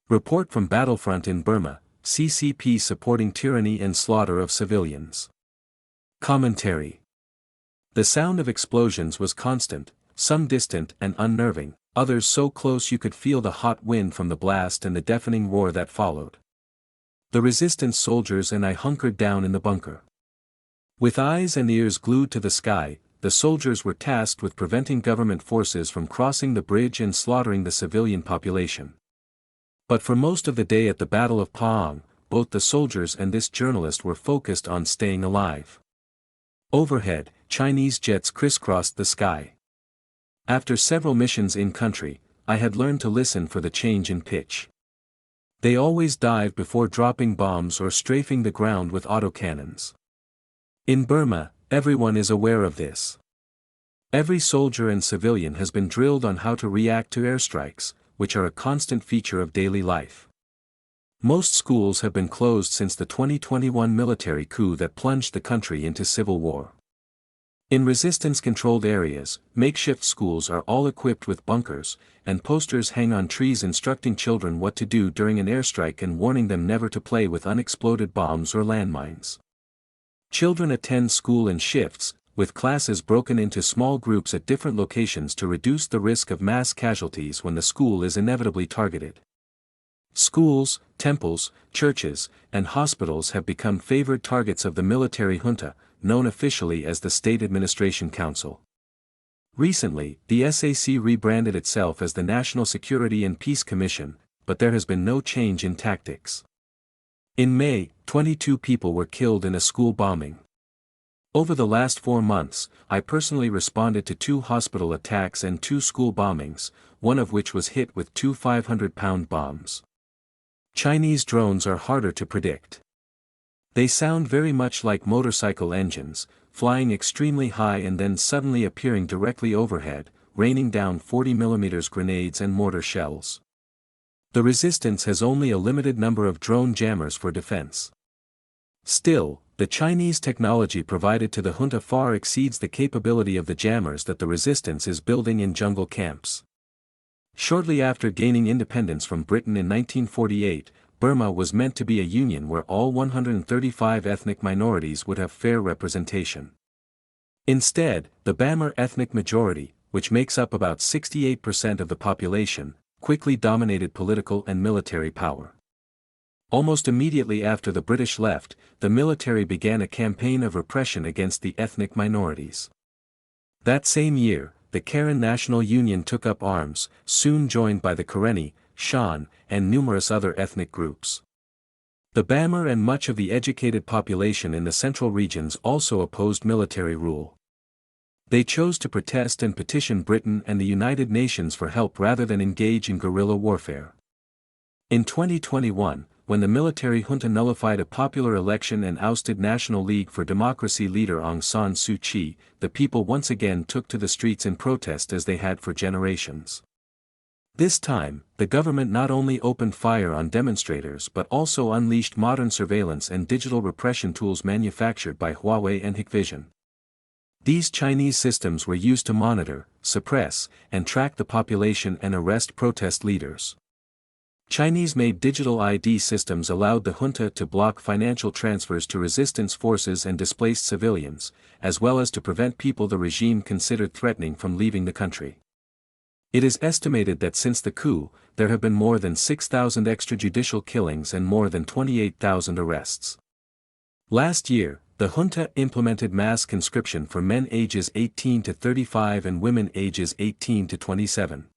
Report from Battlefront in Burma, CCP supporting tyranny and slaughter of civilians. Commentary. The sound of explosions was constant, some distant and unnerving, others so close you could feel the hot wind from the blast and the deafening roar that followed. The resistance soldiers and I hunkered down in the bunker. With eyes and ears glued to the sky, the soldiers were tasked with preventing government forces from crossing the bridge and slaughtering the civilian population. But for most of the day at the Battle of Paong, both the soldiers and this journalist were focused on staying alive. Overhead, Chinese jets crisscrossed the sky. After several missions in country, I had learned to listen for the change in pitch. They always dive before dropping bombs or strafing the ground with autocannons. In Burma, everyone is aware of this. Every soldier and civilian has been drilled on how to react to airstrikes, which are a constant feature of daily life. Most schools have been closed since the 2021 military coup that plunged the country into civil war. In resistance-controlled areas, makeshift schools are all equipped with bunkers, and posters hang on trees instructing children what to do during an airstrike and warning them never to play with unexploded bombs or landmines. Children attend school in shifts, with classes broken into small groups at different locations to reduce the risk of mass casualties when the school is inevitably targeted. Schools, temples, churches, and hospitals have become favored targets of the military junta, known officially as the State Administration Council. Recently, the SAC rebranded itself as the National Security and Peace Commission, but there has been no change in tactics. In May, 22 people were killed in a school bombing. Over the last 4 months, I personally responded to 2 hospital attacks and 2 school bombings, one of which was hit with 2 500-pound bombs. Chinese drones are harder to predict. They sound very much like motorcycle engines, flying extremely high and then suddenly appearing directly overhead, raining down 40mm grenades and mortar shells. The resistance has only a limited number of drone jammers for defense. Still, the Chinese technology provided to the junta far exceeds the capability of the jammers that the resistance is building in jungle camps. Shortly after gaining independence from Britain in 1948, Burma was meant to be a union where all 135 ethnic minorities would have fair representation. Instead, the Bamar ethnic majority, which makes up about 68% of the population, quickly dominated political and military power. Almost immediately after the British left, the military began a campaign of repression against the ethnic minorities. That same year, the Karen National Union took up arms, soon joined by the Karenni, Shan, and numerous other ethnic groups. The Bamar and much of the educated population in the central regions also opposed military rule. They chose to protest and petition Britain and the United Nations for help rather than engage in guerrilla warfare. In 2021, when the military junta nullified a popular election and ousted National League for Democracy leader Aung San Suu Kyi, the people once again took to the streets in protest as they had for generations. This time, the government not only opened fire on demonstrators but also unleashed modern surveillance and digital repression tools manufactured by Huawei and Hikvision. These Chinese systems were used to monitor, suppress, and track the population and arrest protest leaders. Chinese-made digital ID systems allowed the junta to block financial transfers to resistance forces and displaced civilians, as well as to prevent people the regime considered threatening from leaving the country. It is estimated that since the coup, there have been more than 6,000 extrajudicial killings and more than 28,000 arrests. Last year, the junta implemented mass conscription for men ages 18 to 35 and women ages 18 to 27.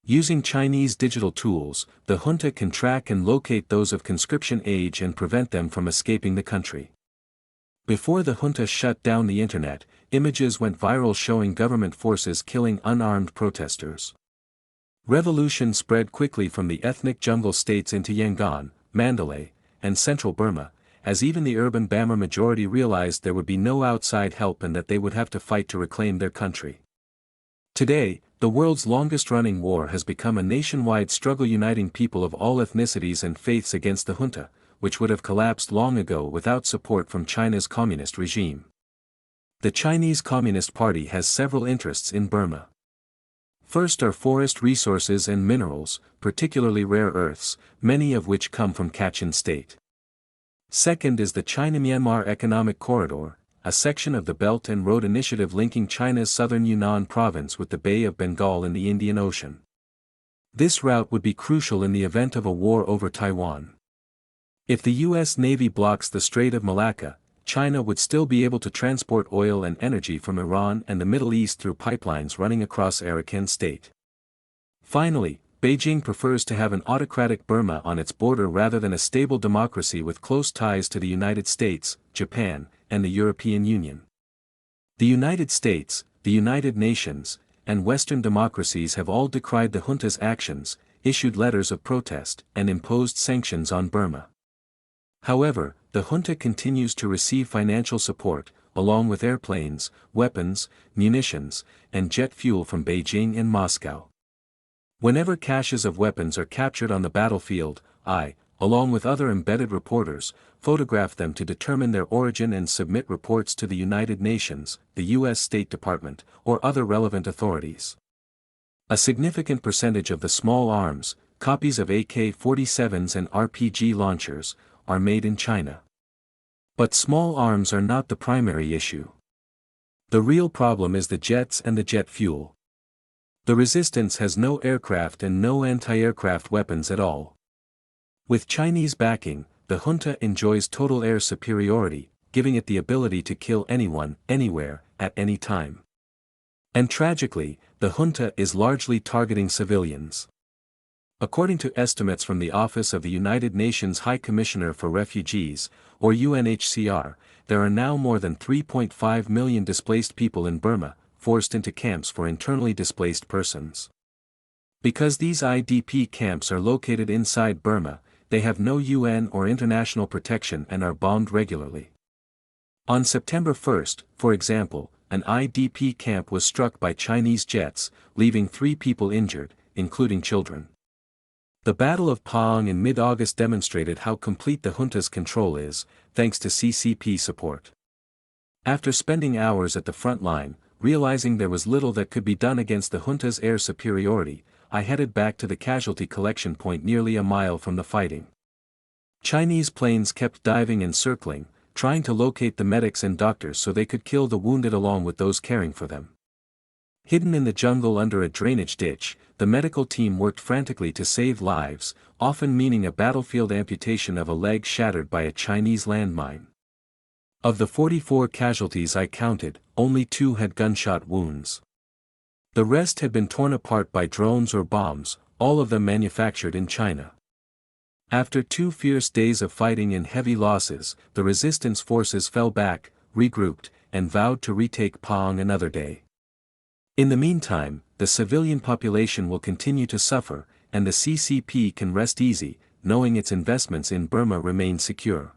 Using Chinese digital tools, the junta can track and locate those of conscription age and prevent them from escaping the country. Before the junta shut down the internet, images went viral showing government forces killing unarmed protesters. Revolution spread quickly from the ethnic jungle states into Yangon, Mandalay, and central Burma, as even the urban Bamar majority realized there would be no outside help and that they would have to fight to reclaim their country. Today, the world's longest-running war has become a nationwide struggle uniting people of all ethnicities and faiths against the junta, which would have collapsed long ago without support from China's communist regime. The Chinese Communist Party has several interests in Burma. First are forest resources and minerals, particularly rare earths, many of which come from Kachin State. Second is the China-Myanmar Economic Corridor, a section of the Belt and Road Initiative linking China's southern Yunnan province with the Bay of Bengal in the Indian Ocean. This route would be crucial in the event of a war over Taiwan. If the U.S. Navy blocks the Strait of Malacca, China would still be able to transport oil and energy from Iran and the Middle East through pipelines running across Arakan State. Finally, Beijing prefers to have an autocratic Burma on its border rather than a stable democracy with close ties to the United States, Japan, and the European Union. The United States, the United Nations, and Western democracies have all decried the junta's actions, issued letters of protest, and imposed sanctions on Burma. However, the junta continues to receive financial support, along with airplanes, weapons, munitions, and jet fuel from Beijing and Moscow. Whenever caches of weapons are captured on the battlefield, I, along with other embedded reporters, photograph them to determine their origin and submit reports to the United Nations, the U.S. State Department, or other relevant authorities. A significant percentage of the small arms, copies of AK-47s and RPG launchers, are made in China. But small arms are not the primary issue. The real problem is the jets and the jet fuel. The resistance has no aircraft and no anti-aircraft weapons at all. With Chinese backing, the junta enjoys total air superiority, giving it the ability to kill anyone, anywhere, at any time. And tragically, the junta is largely targeting civilians. According to estimates from the Office of the United Nations High Commissioner for Refugees, or UNHCR, there are now more than 3.5 million displaced people in Burma, forced into camps for internally displaced persons. Because these IDP camps are located inside Burma, they have no UN or international protection and are bombed regularly. On September 1, for example, an IDP camp was struck by Chinese jets, leaving 3 people injured, including children. The Battle of Paong in mid-August demonstrated how complete the junta's control is, thanks to CCP support. After spending hours at the front line, realizing there was little that could be done against the junta's air superiority, I headed back to the casualty collection point nearly a mile from the fighting. Chinese planes kept diving and circling, trying to locate the medics and doctors so they could kill the wounded along with those caring for them. Hidden in the jungle under a drainage ditch, the medical team worked frantically to save lives, often meaning a battlefield amputation of a leg shattered by a Chinese landmine. Of the 44 casualties I counted, only 2 had gunshot wounds. The rest had been torn apart by drones or bombs, all of them manufactured in China. After 2 fierce days of fighting and heavy losses, the resistance forces fell back, regrouped, and vowed to retake Paong another day. In the meantime, the civilian population will continue to suffer, and the CCP can rest easy, knowing its investments in Burma remain secure.